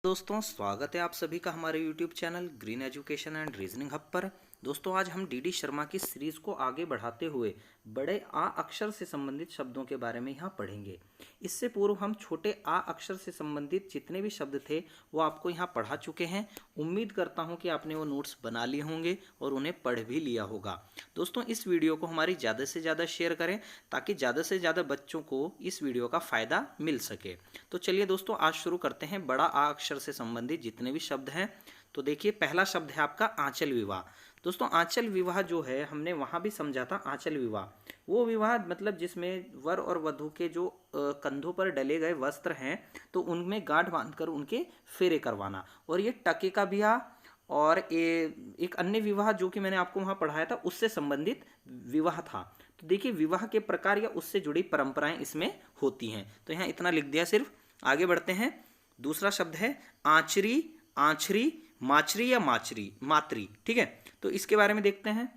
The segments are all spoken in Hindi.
दोस्तों स्वागत है आप सभी का हमारे YouTube channel green education and reasoning hub पर। दोस्तों आज हम डीडी शर्मा की सीरीज को आगे बढ़ाते हुए बड़े आ अक्षर से संबंधित शब्दों के बारे में यहाँ पढ़ेंगे। इससे पूर्व हम छोटे आ अक्षर से संबंधित जितने भी शब्द थे वो आपको यहाँ पढ़ा चुके हैं। उम्मीद करता हूँ कि आपने वो नोट्स बना लिए होंगे और उन्हें पढ़ भी लिया होगा। दोस्तों इस वीडियो को हमारी ज़्यादा से ज़्यादा शेयर करें ताकि ज़्यादा से ज़्यादा बच्चों को इस वीडियो का फ़ायदा मिल सके। तो चलिए दोस्तों आज शुरू करते हैं बड़ा आ अक्षर से संबंधित जितने भी शब्द हैं। तो देखिए पहला शब्द है आपका आंचल विवाह। दोस्तों आंचल विवाह जो है हमने वहाँ भी समझा था। आंचल विवाह वो विवाह मतलब जिसमें वर और वधू के जो कंधों पर डले गए वस्त्र हैं तो उनमें गांठ बांधकर उनके फेरे करवाना। और ये टके का ब्याह और एक अन्य विवाह जो कि मैंने आपको वहाँ पढ़ाया था उससे संबंधित विवाह था। तो देखिए विवाह के प्रकार या उससे जुड़ी परंपराएं इसमें होती हैं। तो यहाँ इतना लिख दिया सिर्फ। आगे बढ़ते हैं। दूसरा शब्द है आंचरी, आंचरी, माचरी या माचरी, मातरी। ठीक है, तो इसके बारे में देखते हैं।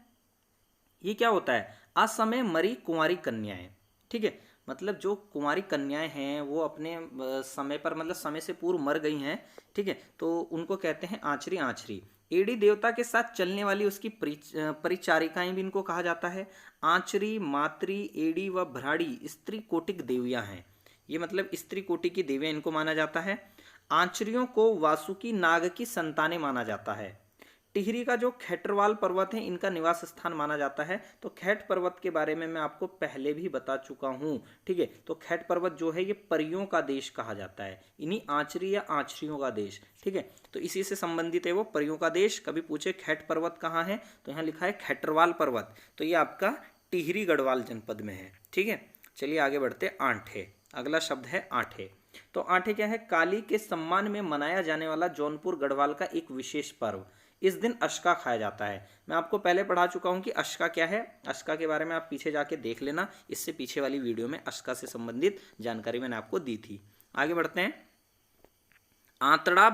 ये क्या होता है? असमय मरी कुंवारी कन्याएं। ठीक है, मतलब जो कुंवारी कन्याएं हैं वो अपने समय पर मतलब समय से पूर्व मर गई हैं। ठीक है, तो उनको कहते हैं आंचरी, आंचरी। एडी देवता के साथ चलने वाली उसकी परिचारिकाएं भी इनको कहा जाता है। आंचरी, मातरी, एडी व भ्राड़ी स्त्री कोटिक देवियां हैं। ये मतलब स्त्री कोटि की देवियां इनको माना जाता है। आंचरियों को वासुकी नाग की संतानें माना जाता है। टिहरी का जो खैटरवाल पर्वत है इनका निवास स्थान माना जाता है। तो खैट पर्वत के बारे में मैं आपको पहले भी बता चुका हूं। ठीक है, तो खैट पर्वत जो है ये परियों का देश कहा जाता है, इन्हीं आंचरी या आंचरियों का देश। ठीक है, तो इसी से संबंधित है वो परियों का देश। कभी पूछे खैट पर्वत कहाँ है तो यहाँ लिखा है खैटरवाल पर्वत। तो ये आपका टिहरी गढ़वाल जनपद में है। ठीक है, चलिए आगे बढ़ते। आंठे, अगला शब्द है आंठे। तो आंठे क्या है? काली के सम्मान में मनाया जाने वाला जौनपुर गढ़वाल का एक विशेष पर्व। इस दिन अशका खाया जाता है। मैं आपको पहले पढ़ा चुका हूं कि अशका क्या है। अशका के बारे में आप पीछे जाके देख लेना, इससे पीछे वाली वीडियो में अशका से संबंधित जानकारी मैंने आपको दी थी। आगे बढ़ते हैं। आंतड़ा,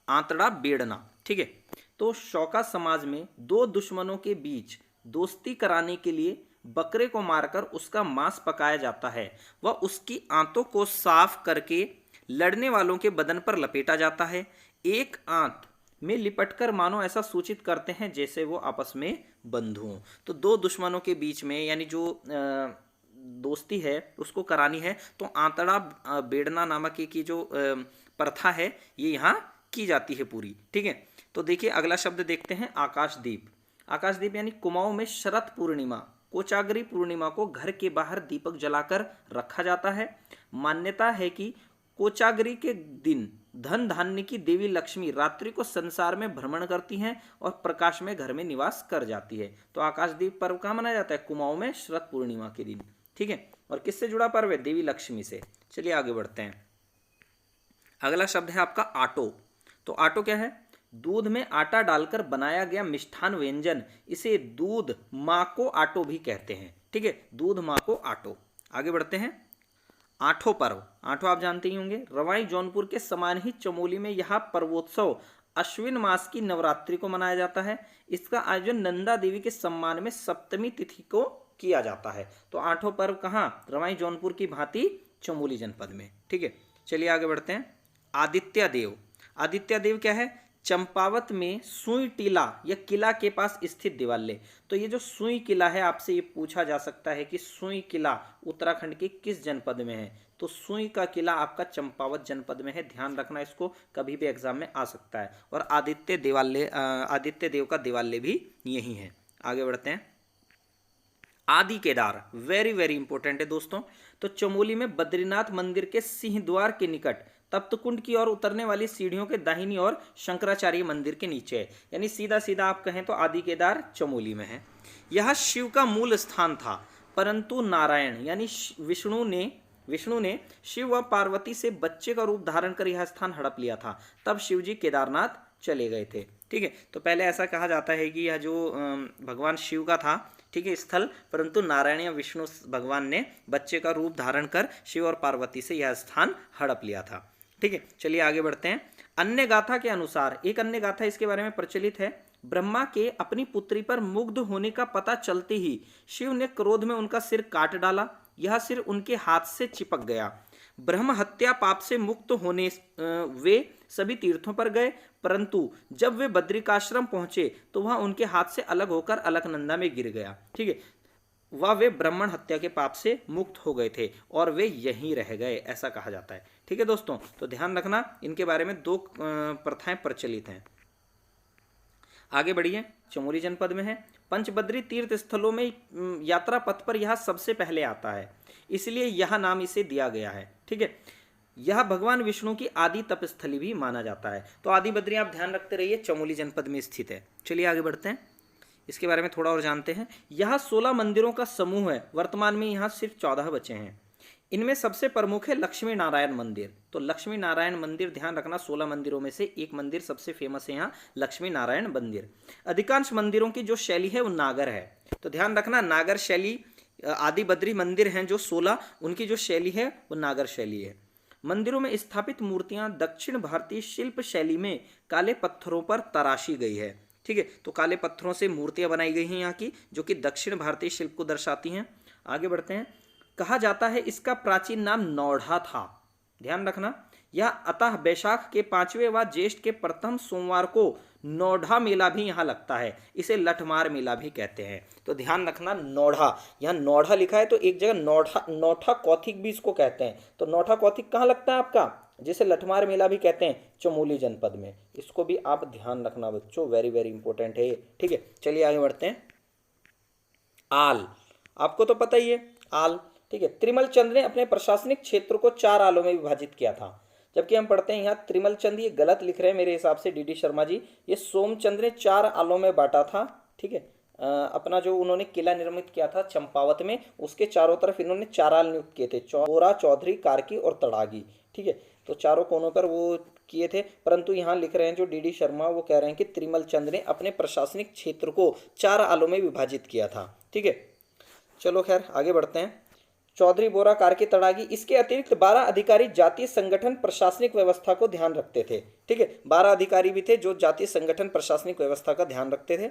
आंतड़ा बेड़ना। ठीक है, तो शौका समाज में दो दुश्मनों के बीच दोस्ती कराने के लिए बकरे को मारकर उसका मांस पकाया जाता है व उसकी आंतों को साफ करके लड़ने वालों के बदन पर लपेटा जाता है। एक आंत में लिपटकर मानो ऐसा सूचित करते हैं जैसे वो आपस में बंधु हों। तो दो दुश्मनों के बीच में यानी जो दोस्ती है उसको करानी है तो आंतड़ा बेड़ना नामक की जो प्रथा है ये यहाँ की जाती है पूरी। ठीक है, तो देखिए अगला शब्द देखते हैं आकाशदीप। आकाशदीप यानी कुमाऊं में शरद पूर्णिमा, कोचागरी पूर्णिमा को घर के बाहर दीपक जलाकर रखा जाता है। मान्यता है कि कोचागरी के दिन धन धान्य की देवी लक्ष्मी रात्रि को संसार में भ्रमण करती हैं और प्रकाश में घर में निवास कर जाती है। तो आकाशदीप पर्व कहाँ मनाया जाता है? कुमाऊं में शरद पूर्णिमा के दिन। ठीक है, और किससे जुड़ा पर्व है? देवी लक्ष्मी से। चलिए आगे बढ़ते हैं। अगला शब्द है आपका आटो। तो आटो क्या है? दूध में आटा डालकर बनाया गया मिष्ठान व्यंजन, इसे दूध माको आटो भी कहते हैं। ठीक है, दूध माको आटो। आगे बढ़ते हैं। आठों पर्व, आठों आप जानते ही होंगे। रवाई जौनपुर के समान ही चमोली में यह पर्वोत्सव अश्विन मास की नवरात्रि को मनाया जाता है। इसका आयोजन नंदा देवी के सम्मान में सप्तमी तिथि को किया जाता है। तो आठों पर्व कहाँ? रवाई जौनपुर की भांति चमोली जनपद में। ठीक है, चलिए आगे बढ़ते हैं। आदित्य देव। आदित्य देव क्या है? चंपावत में सुई टीला या किला के पास स्थित दिवाले। तो ये जो सुई किला है आपसे ये पूछा जा सकता है कि सुई किला उत्तराखंड के किस जनपद में है? तो सुई का किला आपका चंपावत जनपद में है। ध्यान रखना, इसको कभी भी एग्जाम में आ सकता है। और आदित्य देव का दिवाले भी यही है। आगे बढ़ते हैं। आदि केदार, वेरी वेरी इंपॉर्टेंट है दोस्तों। तो चमोली में बद्रीनाथ मंदिर के सिंहद्वार के निकट तप्तकुंड की ओर उतरने वाली सीढ़ियों के दाहिनी ओर शंकराचार्य मंदिर के नीचे है। यानी सीधा सीधा आप कहें तो आदि केदार चमोली में है। यह शिव का मूल स्थान था, परंतु नारायण यानी विष्णु ने शिव व पार्वती से बच्चे का रूप धारण कर यह स्थान हड़प लिया था। तब शिव जी केदारनाथ चले गए थे। ठीक है, तो पहले ऐसा कहा जाता है कि यह जो भगवान शिव का था, ठीक है, स्थल, परंतु नारायण या विष्णु भगवान ने बच्चे का रूप धारण कर शिव और पार्वती से यह स्थान हड़प लिया था। ठीक है, चलिए आगे बढ़ते हैं। अन्य गाथा के अनुसार, एक अन्य गाथा इसके बारे में प्रचलित है। ब्रह्मा के अपनी पुत्री पर मुग्ध होने का पता चलते ही शिव ने क्रोध में उनका सिर काट डाला। यह सिर उनके हाथ से चिपक गया। ब्रह्म हत्या पाप से मुक्त होने वे सभी तीर्थों पर गए, परंतु जब वे बद्रिकाश्रम पहुंचे तो वह उनके हाथ से अलग होकर अलकनंदा में गिर गया। ठीक है, वह वे ब्राह्मण हत्या के पाप से मुक्त हो गए थे और वे यहीं रह गए, ऐसा कहा जाता है। ठीक है दोस्तों, तो ध्यान रखना इनके बारे में दो प्रथाएं प्रचलित हैं। आगे बढ़िए, चमोली जनपद में है। पंचबद्री तीर्थ स्थलों में यात्रा पथ पर यह सबसे पहले आता है, इसलिए यह नाम इसे दिया गया है। ठीक है, यह भगवान विष्णु की आदि तपस्थली भी माना जाता है। तो आदि बद्री आप ध्यान रखते रहिए, चमोली जनपद में स्थित है। चलिए आगे बढ़ते हैं, इसके बारे में थोड़ा और जानते हैं। यह 16 मंदिरों का समूह है, वर्तमान में यहाँ सिर्फ 14 बचे हैं। इनमें सबसे प्रमुख है लक्ष्मी नारायण मंदिर। तो लक्ष्मी नारायण मंदिर ध्यान रखना, 16 मंदिरों में से एक मंदिर सबसे फेमस है यहाँ, लक्ष्मी नारायण मंदिर। अधिकांश मंदिरों की जो शैली है वो नागर है। तो ध्यान रखना, नागर शैली आदि बद्री मंदिर हैं जो 16, उनकी जो शैली है वो नागर शैली है। मंदिरों में स्थापित मूर्तियां दक्षिण भारतीय शिल्प शैली में काले पत्थरों पर तराशी गई है। ठीक है, तो काले पत्थरों से मूर्तियां बनाई गई हैं यहाँ की, जो कि दक्षिण भारतीय शिल्प को दर्शाती हैं। आगे बढ़ते हैं। कहा जाता है इसका प्राचीन नाम नौढ़ा था। ध्यान रखना, यह अतः बैशाख के 5वें व ज्येष्ठ के प्रथम सोमवार को नौढ़ा मेला भी यहाँ लगता है, इसे लठमार मेला भी कहते हैं। तो ध्यान रखना, नौढ़ा, यहाँ नौढ़ा लिखा है तो एक जगह नौढ़ा, नौठा कौथिक भी इसको कहते हैं। तो नौठा कौथिक कहाँ लगता है आपका, जिसे लठमार मेला भी कहते हैं, चमोली जनपद में। इसको भी आप ध्यान रखना बच्चों, वेरी वेरी इंपॉर्टेंट है ये। ठीक है, चलिए आगे बढ़ते हैं। आल, आपको तो पता ही है आल। ठीक है, त्रिमल चंद ने अपने प्रशासनिक क्षेत्र को 4 आलों में विभाजित किया था। जबकि हम पढ़ते हैं यहाँ त्रिमल चंद, ये गलत लिख रहे हैं मेरे हिसाब से डी शर्मा जी, ये सोमचंद ने 4 आलों में बांटा था। ठीक है, अपना जो उन्होंने किला निर्मित किया था चंपावत में, उसके चारों तरफ इन्होंने 4 आल नियुक्त किए थे, बोरा, चौधरी, कार्की और तड़ागी। ठीक है, तो चारों कोनों पर वो किए थे, परंतु यहाँ लिख रहे हैं जो डी शर्मा, वो कह रहे हैं कि त्रिमल चंद ने अपने प्रशासनिक क्षेत्र को 4 आलों में विभाजित किया था। ठीक है, चलो खैर आगे बढ़ते हैं। चौधरी, बोरा, कार्की, तड़ागी, इसके अतिरिक्त 12 अधिकारी जातीय संगठन प्रशासनिक व्यवस्था को ध्यान रखते थे। ठीक है, 12 अधिकारी भी थे जो जातीय संगठन प्रशासनिक व्यवस्था का ध्यान रखते थे।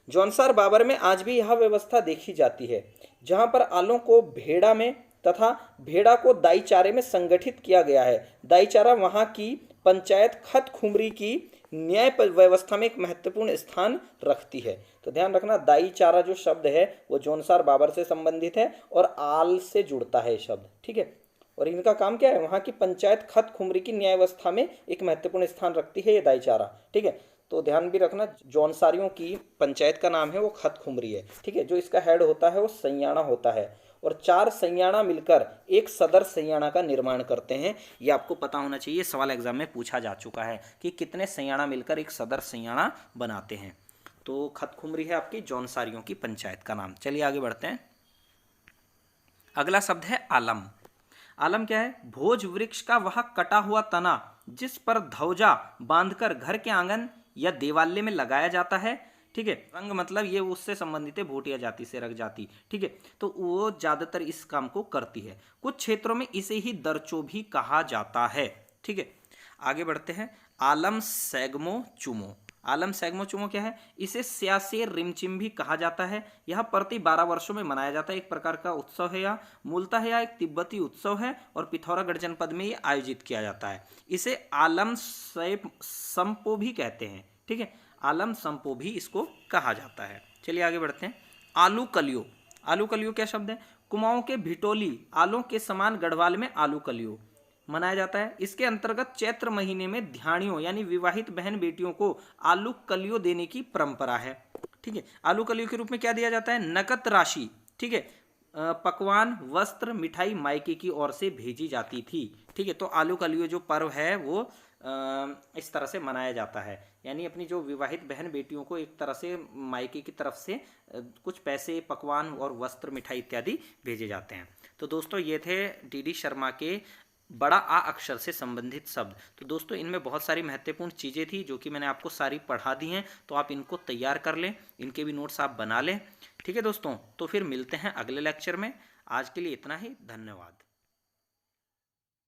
जौनसार बाबर में आज भी यह व्यवस्था देखी जाती है, जहां पर आलों को भेड़ा में तथा भेड़ा को दाईचारे में संगठित किया गया है। दाईचारा वहां की पंचायत खत खुमरी की न्याय व्यवस्था में एक महत्वपूर्ण स्थान रखती है। तो ध्यान रखना, दाई चारा जो शब्द है वो जौनसार बाबर से संबंधित है और आल से जुड़ता है शब्द। ठीक है, और इनका काम क्या है, वहाँ की पंचायत खत खुमरी की न्याय व्यवस्था में एक महत्वपूर्ण स्थान रखती है ये दाई चारा। ठीक है, तो ध्यान भी रखना, जौनसारियों की पंचायत का नाम है वो खत खुमरी है। ठीक है, जो इसका हेड होता है वो सैयाणा होता है, और 4 सैयाणा मिलकर एक सदर सैयाणा का निर्माण करते हैं। ये आपको पता होना चाहिए, सवाल एग्जाम में पूछा जा चुका है कि कितने सैयाणा मिलकर एक सदर सैयाणा बनाते हैं। तो खतखुमरी है आपकी जौनसारियों की पंचायत का नाम। चलिए आगे बढ़ते हैं। अगला शब्द है आलम। आलम क्या है, भोज वृक्ष का वह कटा हुआ तना जिस पर ध्वजा बांधकर घर के आंगन या देवालय में लगाया जाता है। ठीक है, रंग मतलब ये उससे संबंधित है, भोटिया जाति से रंग जाति। ठीक है, तो वो ज्यादातर इस काम को करती है। कुछ क्षेत्रों में इसे ही दरचो भी कहा जाता है। ठीक है, आगे बढ़ते हैं। आलम सैगमो चुमो। आलम सैगमो चुमो क्या है, इसे स्यासेर रिमचिम भी कहा जाता है। यह प्रति 12 वर्षों में मनाया जाता है, एक प्रकार का उत्सव है। यह मूलतः यह एक तिब्बती उत्सव है और पिथौरागढ़ जनपद में ये आयोजित किया जाता है। इसे आलम संपो भी कहते हैं। ठीक है, आलम संपो भी इसको कहा जाता है। चलिए आगे बढ़ते हैं। आलू कलियो। आलू कलियो क्या शब्द है, कुमाऊं के भिटोली आलों के समान गढ़वाल में आलू कलियो मनाया जाता है। इसके अंतर्गत चैत्र महीने में ध्यानियों यानी विवाहित बहन बेटियों को आलू कलियो देने की परंपरा है। ठीक है, आलू कलियो के रूप में क्या दिया जाता है, नकद राशि। ठीक है, पकवान, वस्त्र, मिठाई मायके की ओर से भेजी जाती थी। ठीक है, तो आलू कलियो जो पर्व है वो इस तरह से मनाया जाता है, यानी अपनी जो विवाहित बहन बेटियों को एक तरह से मायके की तरफ से कुछ पैसे, पकवान और वस्त्र, मिठाई इत्यादि भेजे जाते हैं। तो दोस्तों ये थे डी शर्मा के बड़ा आ अक्षर से संबंधित शब्द। तो दोस्तों इनमें बहुत सारी महत्वपूर्ण चीज़ें थी जो कि मैंने आपको सारी पढ़ा दी हैं, तो आप इनको तैयार कर लें, इनके भी नोट्स आप बना लें। ठीक है दोस्तों, तो फिर मिलते हैं अगले लेक्चर में। आज के लिए इतना ही, धन्यवाद।